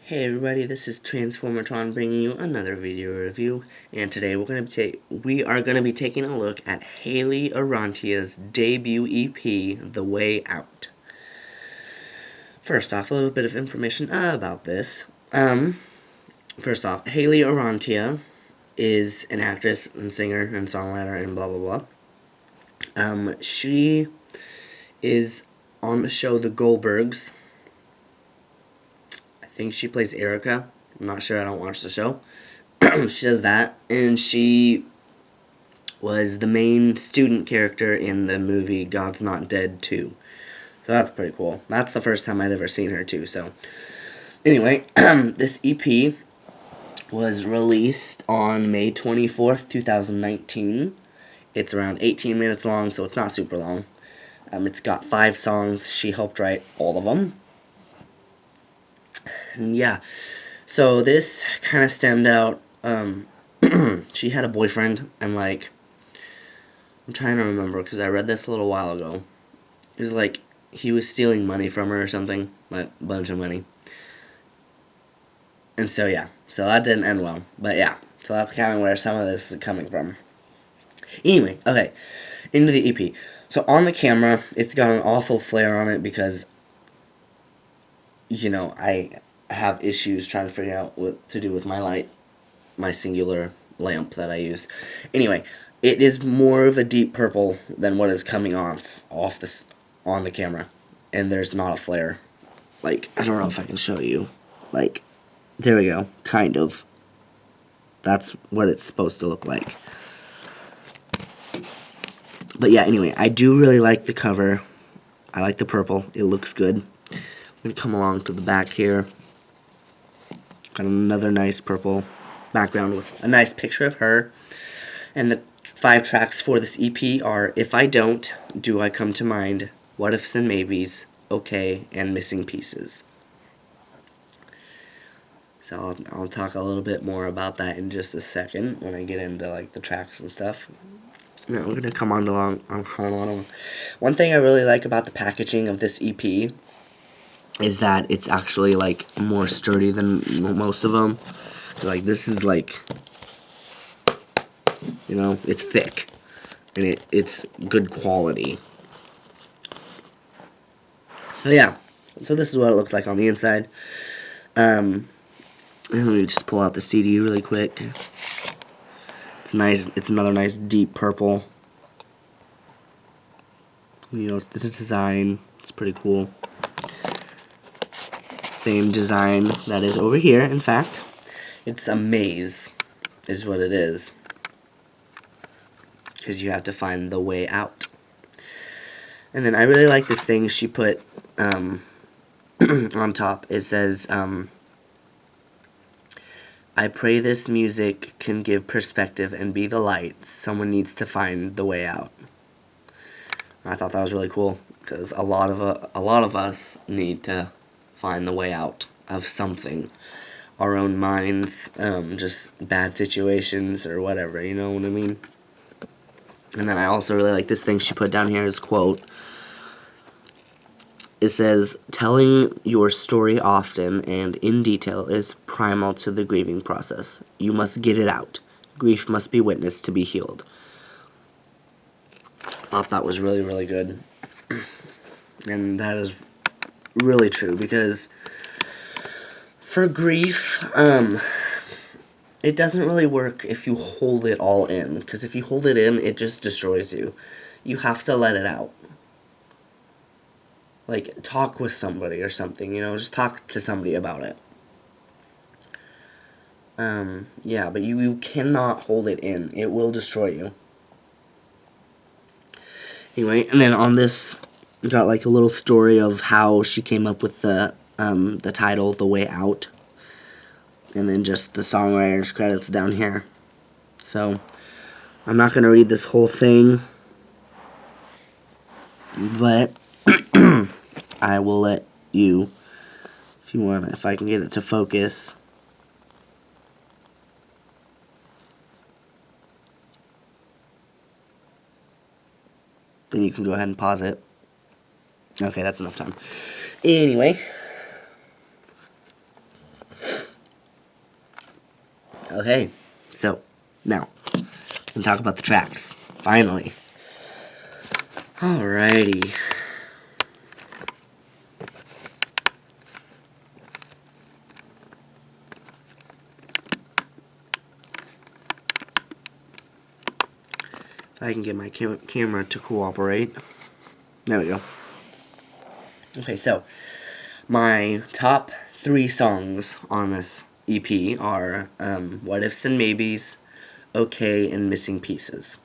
Hey everybody, this is Transformatron bringing you another video review, and today we are gonna be taking a look at Hayley Orrantia's debut EP, The Way Out. First off, a little bit of information about this. First off, Hayley Orrantia is an actress and singer and songwriter and blah blah blah. She is on the show The Goldbergs. I think she plays Erica. I'm not sure, I don't watch the show. She does that, and she was the main student character in the movie God's Not Dead 2. So that's pretty cool. That's the first time I'd ever seen her too, so. Anyway, this EP was released on May 24th, 2019. It's around 18 minutes long, so it's not super long. It's got 5 songs. She helped write all of them. And yeah, so this kind of stemmed out, she had a boyfriend, and like, I'm trying to remember, because I read this a little while ago. It was like, he was stealing money from her or something, like, a bunch of money. And so yeah, so that didn't end well, but yeah, so that's kind of where some of this is coming from. Anyway, okay, into the EP. So on the camera, it's got an awful flare on it because, you know, I have issues trying to figure out what to do with my light, my singular lamp that I use. Anyway, it is more of a deep purple than what is coming off this on the camera, and there's not a flare. Like, I don't know if I can show you. Like, there we go, kind of. That's what it's supposed to look like. But yeah, anyway, I do really like the cover. I like the purple. It looks good. I'm going to come along to the back here. Got another nice purple background with a nice picture of her. And the 5 tracks for this EP are If I Don't, Do I Come to Mind, What Ifs and Maybes, Okay, and Missing Pieces. So I'll talk a little bit more about that in just a second when I get into like the tracks and stuff. Now we're gonna come on along. One thing I really like about the packaging of this EP is that it's actually like more sturdy than most of them. Like, this is like, you know, it's thick and it's good quality. So yeah, so this is what it looks like on the inside. And let me just pull out the CD really quick. It's nice. It's another nice deep purple. You know, it's the design. It's pretty cool. Same design that is over here. In fact, it's a maze, is what it is. Because you have to find the way out. And then I really like this thing she put on top. It says, I pray this music can give perspective and be the light. Someone needs to find the way out. I thought that was really cool because a lot of us need to find the way out of something, our own minds, just bad situations or whatever. You know what I mean? And then I also really like this thing she put down here as quote. It says, telling your story often and in detail is primal to the grieving process. You must get it out. Grief must be witnessed to be healed. I thought that was really, really good. And that is really true because for grief, it doesn't really work if you hold it all in. Because if you hold it in, it just destroys you. You have to let it out. Like, talk with somebody or something, you know, just talk to somebody about it. Yeah, but you cannot hold it in. It will destroy you. Anyway, and then on this, we got like a little story of how she came up with the title, The Way Out. And then just the songwriter's credits down here. So, I'm not going to read this whole thing. But I will let you, if you want, if I can get it to focus. Then you can go ahead and pause it. Okay, that's enough time. Anyway. Okay, so now we can talk about the tracks. Finally. Alrighty. If I can get my camera to cooperate. There we go. Okay, so my top 3 songs on this EP are What Ifs and Maybes, Okay, and Missing Pieces.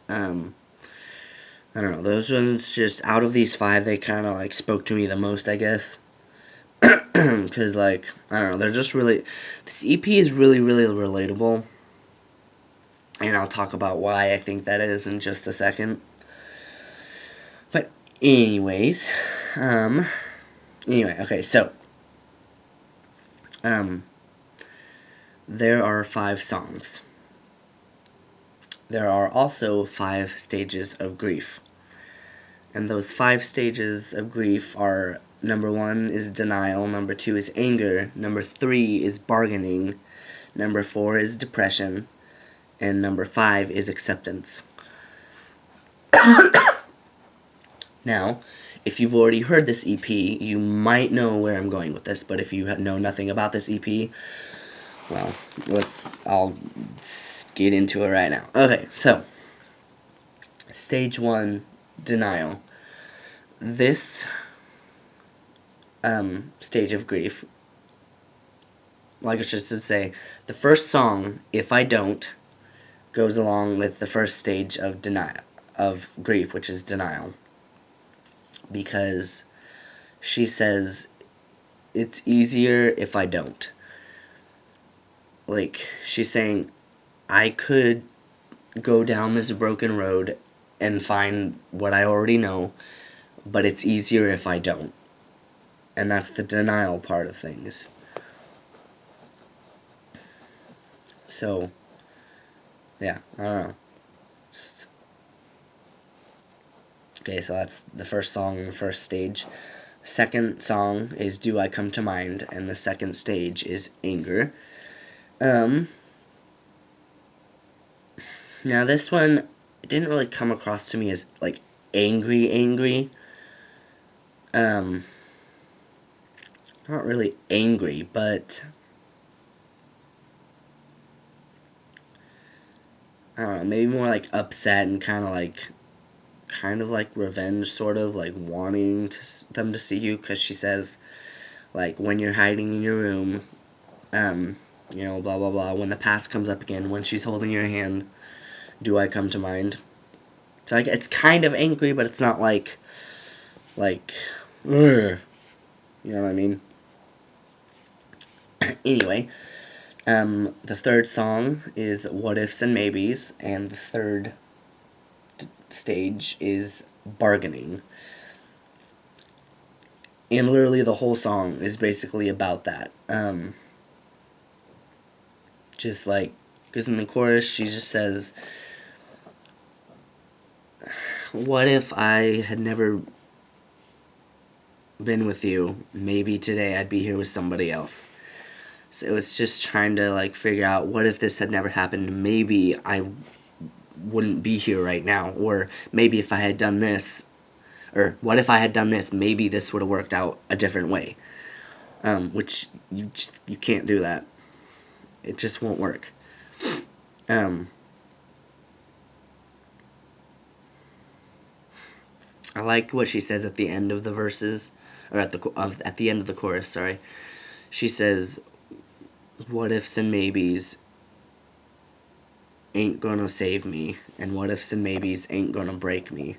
I don't know, those ones just, out of these 5, they kind of like spoke to me the most, I guess. Because, like, I don't know, they're just really, this EP is really, really relatable. And I'll talk about why I think that is in just a second. But, anyways, anyway, okay, so, there are 5 songs. There are also 5 stages of grief. And those 5 stages of grief are, number 1 is denial, number 2 is anger, number 3 is bargaining, number 4 is depression, and number 5 is acceptance. Now, if you've already heard this EP, you might know where I'm going with this, but if you know nothing about this EP, well, I'll get into it right now. Okay, so, stage 1, denial. This stage of grief, like I just to say, the first song, If I Don't, goes along with the first stage of denial, of grief, which is denial. Because she says, it's easier if I don't. Like, she's saying, I could go down this broken road and find what I already know, but it's easier if I don't. And that's the denial part of things. So, yeah, I don't know. Okay, so that's the first song in the first stage. Second song is Do I Come to Mind, and the second stage is Anger. Now this one, it didn't really come across to me as, like, angry. Not really angry, but I don't know, maybe more like upset and kind of like revenge, sort of, like wanting them to see you, because she says, like, when you're hiding in your room, you know, blah, blah, blah, when the past comes up again, when she's holding your hand, do I come to mind? So, like, it's kind of angry, but it's not like, ugh, you know what I mean? Anyway, the third song is What Ifs and Maybes, and the third stage is Bargaining. And literally the whole song is basically about that. Just like, because in the chorus she just says, what if I had never been with you? Maybe today I'd be here with somebody else. So it's just trying to, like, figure out, what if this had never happened? Maybe I wouldn't be here right now. Or maybe if I had done this, or what if I had done this? Maybe this would have worked out a different way. Which you can't do that. It just won't work. I like what she says at the end of the verses, or at the end of the chorus. Sorry, she says, "What ifs and maybes ain't gonna save me, and what ifs and maybes ain't gonna break me."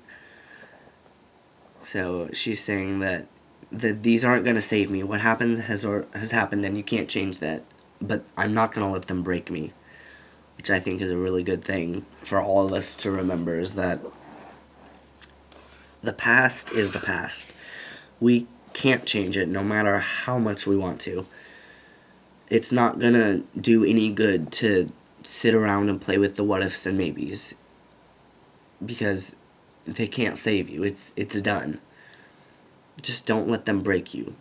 So she's saying that these aren't gonna save me. What happened has happened, and you can't change that. But I'm not gonna let them break me, which I think is a really good thing for all of us to remember, is that the past is the past. We can't change it no matter how much we want to. It's not gonna do any good to sit around and play with the what ifs and maybes, because they can't save you. It's done. Just don't let them break you.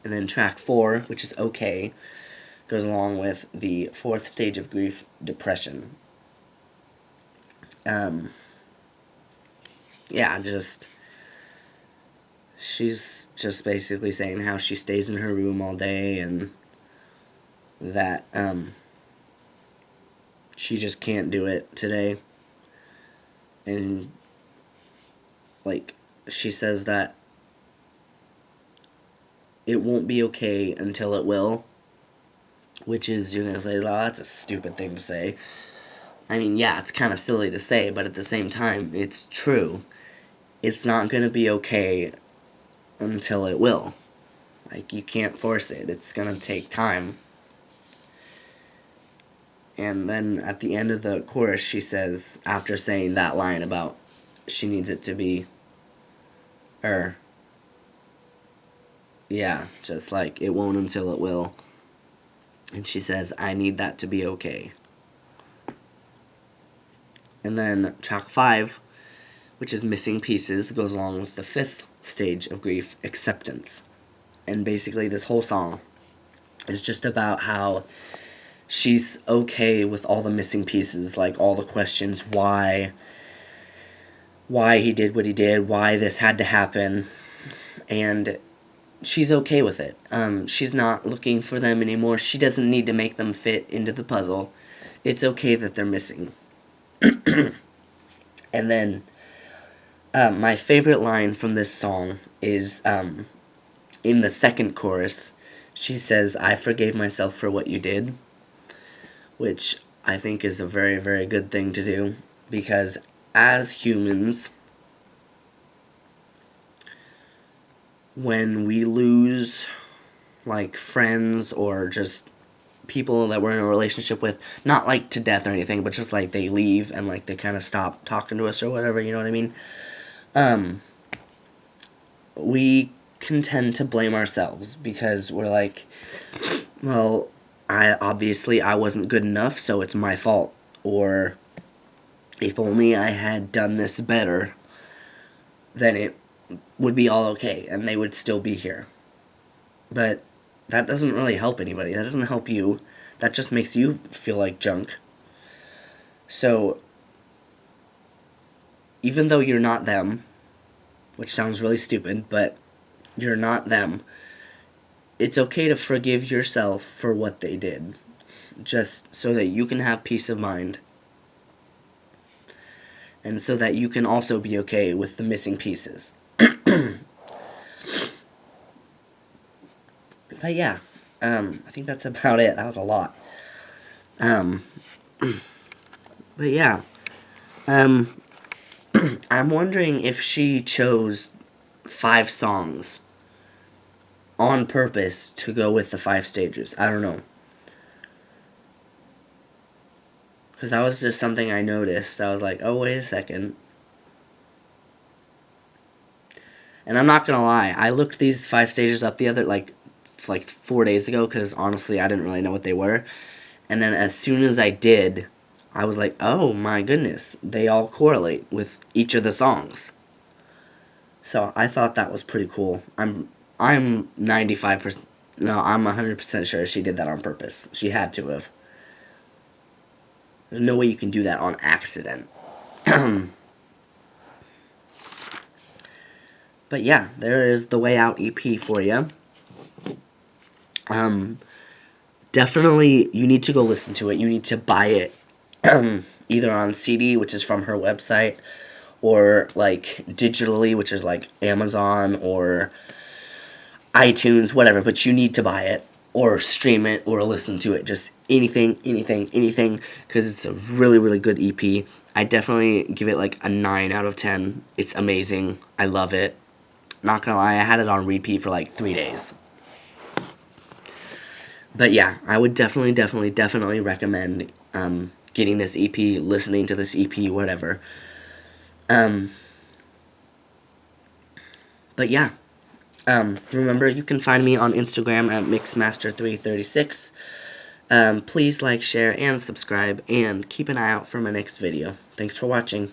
And then track 4, which is okay, goes along with the 4th stage of grief, depression. Yeah, she's just basically saying how she stays in her room all day and that she just can't do it today. And like she says that it won't be okay until it will, which is, you're gonna say, oh, that's a stupid thing to say. I mean, yeah, it's kind of silly to say, but at the same time, it's true. It's not gonna be okay until it will. Like, you can't force it. It's gonna take time. And then at the end of the chorus, she says, after saying that line about she needs it to be, yeah, just like, it won't until it will. And she says, I need that to be okay. And then track 5, which is Missing Pieces, goes along with the 5th stage of grief, acceptance. And basically this whole song is just about how she's okay with all the missing pieces, like all the questions, why he did what he did, why this had to happen, and she's okay with it. She's not looking for them anymore. She doesn't need to make them fit into the puzzle. It's okay that they're missing. And then my favorite line from this song is in the second chorus. She says, I forgave myself for what you did, which I think is a very, very good thing to do, because as humans, when we lose, like, friends or just people that we're in a relationship with, not like to death or anything, but just like they leave and like they kind of stop talking to us or whatever, you know what I mean? We can tend to blame ourselves because we're like, well, I wasn't good enough, so it's my fault. Or if only I had done this better, then it would be all okay and they would still be here. But that doesn't really help anybody. That doesn't help you. That just makes you feel like junk. So, even though you're not them, which sounds really stupid, but you're not them, it's okay to forgive yourself for what they did, just so that you can have peace of mind, and so that you can also be okay with the missing pieces. But yeah, I think that's about it. That was a lot. But yeah, I'm wondering if she chose 5 songs on purpose to go with the 5 stages. I don't know. Because that was just something I noticed. I was like, oh, wait a second. And I'm not going to lie. I looked these 5 stages up the other, like 4 days ago, because honestly, I didn't really know what they were. And then as soon as I did, I was like, oh my goodness, they all correlate with each of the songs. So I thought that was pretty cool. I'm 95%, no, I'm 100% sure she did that on purpose. She had to have. There's no way you can do that on accident. But yeah, there is the Way Out EP for you. Definitely, you need to go listen to it. You need to buy it either on CD, which is from her website, or like digitally, which is like Amazon or iTunes, whatever. But you need to buy it or stream it or listen to it. Just anything, because it's a really, really good EP. I definitely give it like a 9 out of 10. It's amazing. I love it. Not gonna lie, I had it on repeat for like 3 days. But yeah, I would definitely recommend getting this EP, listening to this EP, whatever. But yeah, remember, you can find me on Instagram at Mixmaster336. Please like, share, and subscribe, and keep an eye out for my next video. Thanks for watching.